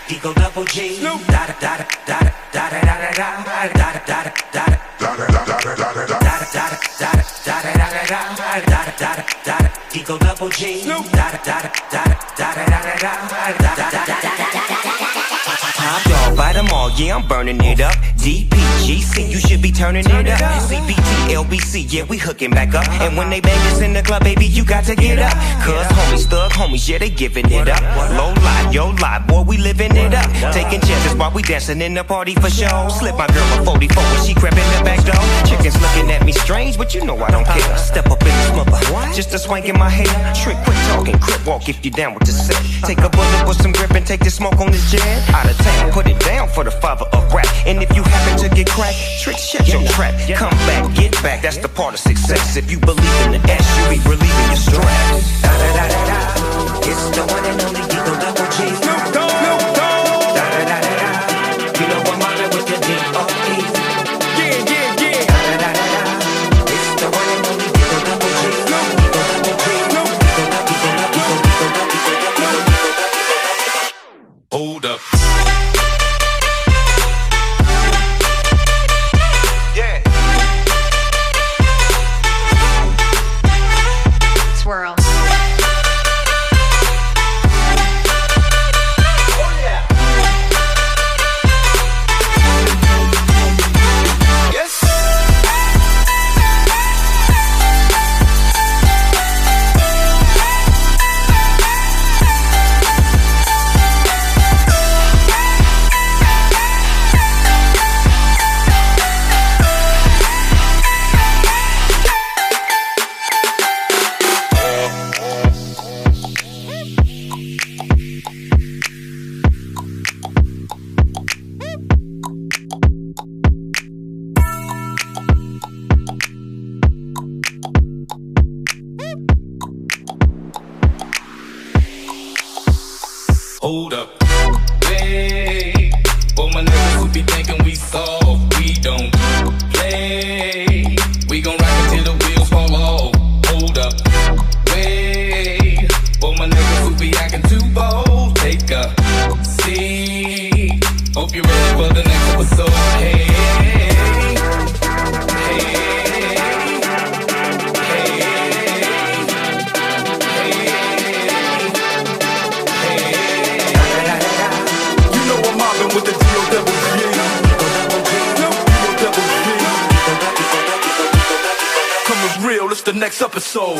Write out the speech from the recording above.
Eagle double G. Eagle double G. Top dog, buy them all, yeah, I'm burning it up. DPGC, you should be turning it up. CBT, LBC, yeah, we hooking back up. And when they bang us in the club, baby, you got to get up. Cause homies, thug homies, yeah, they giving it up. Low lie, yo lie, boy, we living it up. Taking chances while we dancing in the party for show. Slip my girl a 44 when she crept in the back door. Chickens looking at me strange, but you know I don't care. Step up in this mother, just a swank in my hair. Trick, quick talking, crip walk if you down with the set. Take a bullet with some grip and take the smoke on this jet. Out of town, put it down for the father of rap. And if you happen to get cracked, trick, shut your trap. Come back, get back, that's the part of success. If you believe in the S, you be relieving your stress. It's the one and only Eagle double G. Snoop Dogg. You know I'm mobbing with the D.O.E. Yeah. It's the one and only Eagle double G. Hold up. Swirl. Hold up. Hey, for my niggas who be thinking we soft, we don't play. We gon' rock until the wheels fall off. Hold up. Wait, for my niggas who be acting too bold, take a seat. Hope you're ready for the next episode. Hey. With the D.O.E. Coming real, it's the next episode.